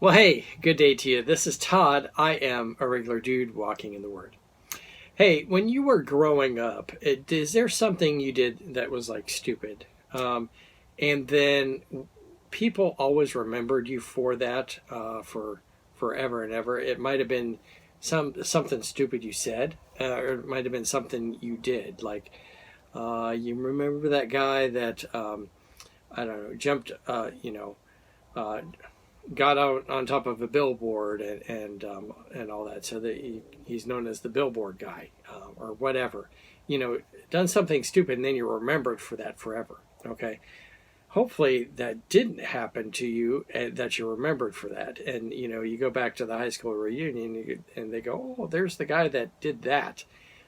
Well, hey, good day to you. This is Todd. I am a regular dude walking in the Word. Hey, when you were growing up, is there something you did that was like stupid? And then people always remembered you for that for forever and ever. It might have been something stupid you said, or it might have been something you did. Like you remember that guy that I don't know jumped, uh, got out on top of a billboard and all that, so that he's known as the billboard guy, or whatever. Done something stupid, and then you're remembered for that forever. Okay, hopefully that didn't happen to you, and that you're remembered for that. And you go back to the high school reunion, and they go, "Oh, there's the guy that did that,"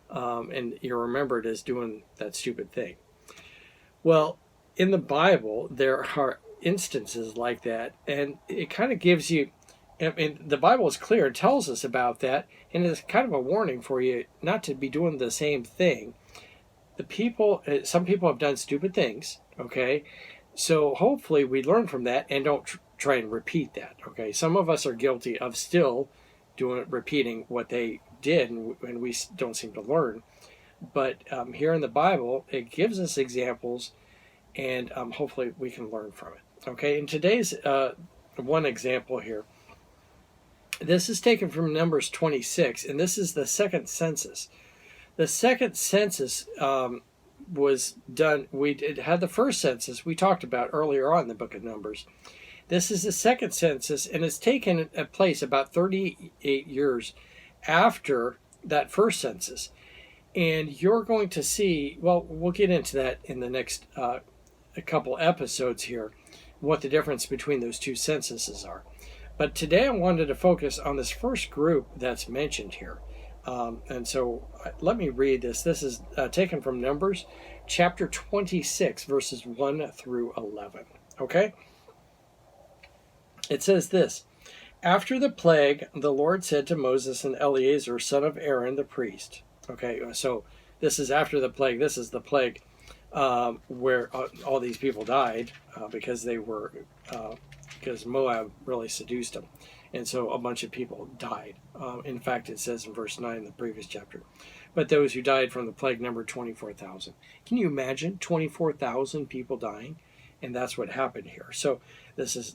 and you're remembered as doing that stupid thing. Well, in the Bible, there are instances like that, and it kind of gives you. I mean, the Bible is clear; it tells us about that, and it's kind of a warning for you not to be doing the same thing. Some people have done stupid things. Okay, so hopefully we learn from that and don't try and repeat that. Okay, some of us are guilty of still repeating what they did, and we don't seem to learn. But here in the Bible, it gives us examples, and hopefully we can learn from it. Okay, in today's one example here, this is taken from Numbers 26, and this is the second census. The second census was done. Had the first census we talked about earlier on in the book of Numbers. This is the second census, and it's taken place about 38 years after that first census. And you're going to see, well, we'll get into that in the next a couple episodes here, what the difference between those two censuses are. But today I wanted to focus on this first group that's mentioned here. And so let me read this. This is taken from Numbers chapter 26, verses 1 through 11. Okay? It says this: After the plague, the Lord said to Moses and Eleazar, son of Aaron, the priest. Okay, so this is after the plague. This is the plague where all these people died because Moab really seduced them. And so a bunch of people died. In fact, it says in verse 9 in the previous chapter, but those who died from the plague numbered 24,000. Can you imagine 24,000 people dying? And that's what happened here. So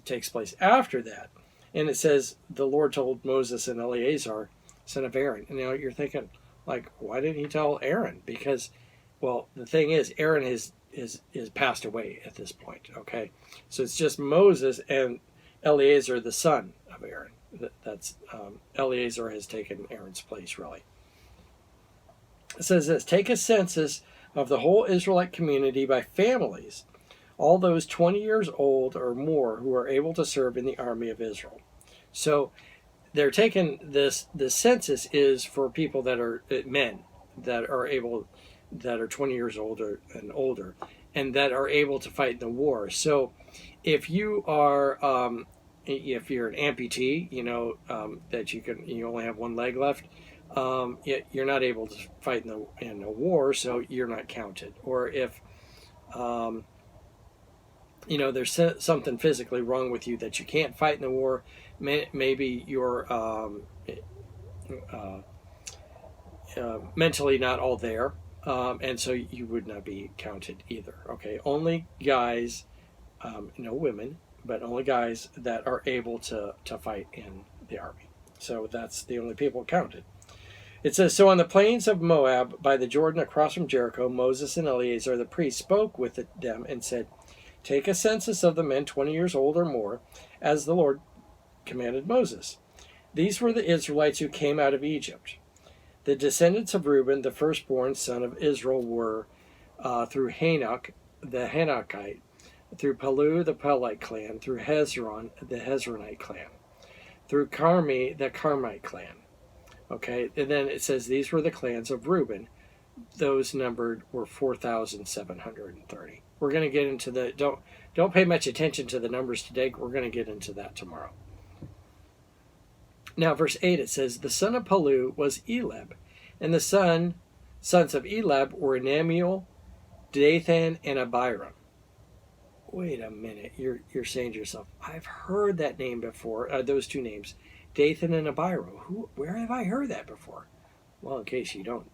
takes place after that. And it says, the Lord told Moses and Eleazar, son of Aaron. And you're thinking, like, why didn't he tell Aaron? Because, well, the thing is, Aaron is passed away at this point. Okay, so it's just Moses and Eleazar, the son of Aaron. That's Eleazar has taken Aaron's place, really. It says this: take a census of the whole Israelite community by families, all those 20 years old or more who are able to serve in the army of Israel. So they're taking this. The census is for people that are men that are 20 years older and older, and that are able to fight in the war. So if you are if you're an amputee, that you only have one leg left, you're not able to fight in a war, so you're not counted. Or if there's something physically wrong with you that you can't fight in the war, maybe you're mentally not all there, and so you would not be counted either. Okay, only guys, no women, but only guys that are able to fight in the army. So that's the only people counted. It says, so on the plains of Moab by the Jordan across from Jericho, Moses and Eleazar the priest spoke with them and said, take a census of the men 20 years old or more, as the Lord commanded Moses. These were the Israelites who came out of Egypt. The descendants of Reuben, the firstborn son of Israel, were through Hanok, the Hanokite, through Palu, the Pelite clan, through Hezron, the Hezronite clan, through Carmi, the Carmite clan. Okay, and then it says these were the clans of Reuben. Those numbered were 4,730. We're going to get into don't pay much attention to the numbers today. We're going to get into that tomorrow. Now, verse 8, it says, the son of Palu was Elab, and the sons of Elab were Nemuel, Dathan, and Abiram. wait a minute, you're saying to yourself, I've heard that name before, those two names, Dathan and Abiram. Where have I heard that before? Well, in case you don't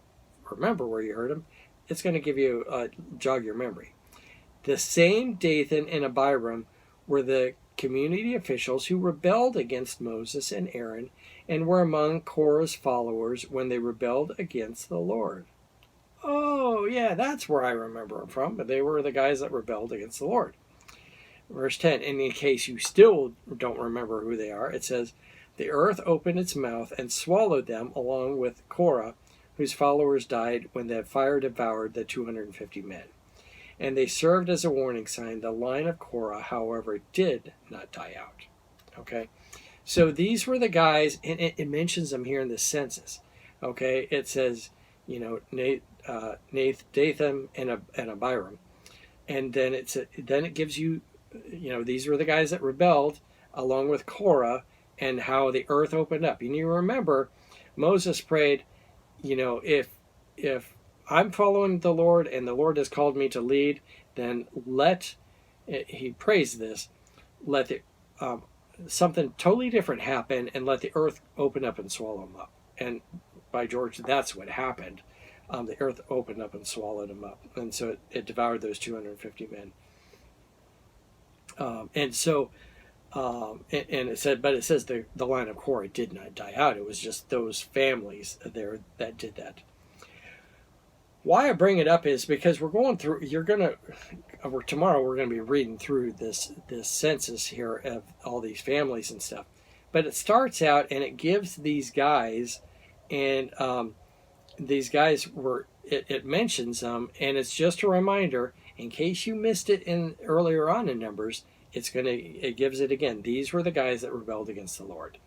remember where you heard them, it's going to give you jog your memory. The same Dathan and Abiram were the community officials who rebelled against Moses and Aaron and were among Korah's followers when they rebelled against the Lord. Oh, yeah, that's where I remember them from, but they were the guys that rebelled against the Lord. Verse 10, and in case you still don't remember who they are, it says, the earth opened its mouth and swallowed them along with Korah, whose followers died when the fire devoured the 250 men. And they served as a warning sign. The line of Korah, however, did not die out. Okay? So these were the guys, and it mentions them here in the census. Okay? It says, Dathan and Abiram. And then it gives you, these were the guys that rebelled along with Korah and how the earth opened up. And you remember, Moses prayed, if I'm following the Lord and the Lord has called me to lead, then he prays this, let something totally different happen and let the earth open up and swallow them up. And by George, that's what happened. The earth opened up and swallowed them up. And so it devoured those 250 men. And it says the line of Korah did not die out. It was just those families there that did that. Why I bring it up is because we're going through. Tomorrow we're going to be reading through this census here of all these families and stuff. But it starts out and it gives these guys, and these guys it mentions them, and it's just a reminder in case you missed it earlier on in Numbers. It gives it again. These were the guys that rebelled against the Lord.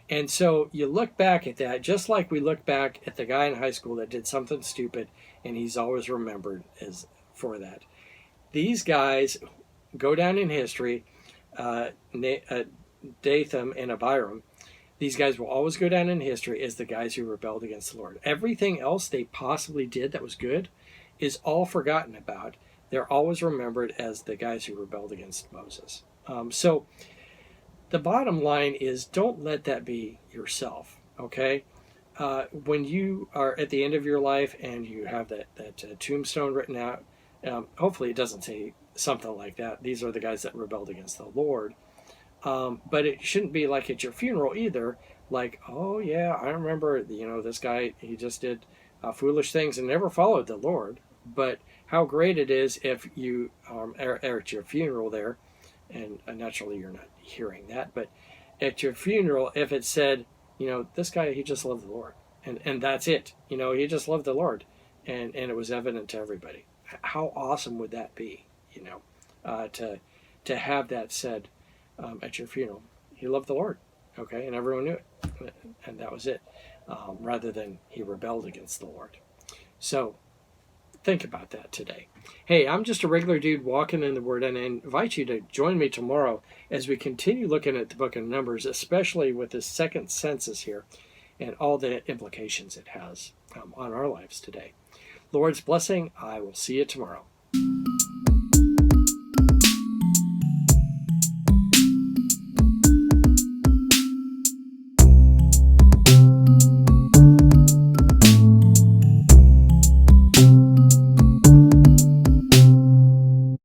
And so you look back at that, just like we look back at the guy in high school that did something stupid, and he's always remembered as for that. These guys go down in history, Dathan and Abiram. These guys will always go down in history as the guys who rebelled against the Lord. Everything else they possibly did that was good is all forgotten about. They're always remembered as the guys who rebelled against Moses. So the bottom line is, don't let that be yourself, okay? When you are at the end of your life and you have that tombstone written out, hopefully it doesn't say something like that. These are the guys that rebelled against the Lord. But it shouldn't be like at your funeral either, like, oh yeah, I remember, this guy, he just did foolish things and never followed the Lord. But how great it is if you are at your funeral there, and naturally you're not hearing that, but at your funeral, if it said, this guy, he just loved the Lord, and that's it, he just loved the Lord, and it was evident to everybody. How awesome would that be, to have that said at your funeral? He loved the Lord, okay, and everyone knew it, and that was it, rather than he rebelled against the Lord. So think about that today. Hey, I'm just a regular dude walking in the Word, and I invite you to join me tomorrow as we continue looking at the book of Numbers, especially with this second census here and all the implications it has on our lives today. Lord's blessing. I will see you tomorrow.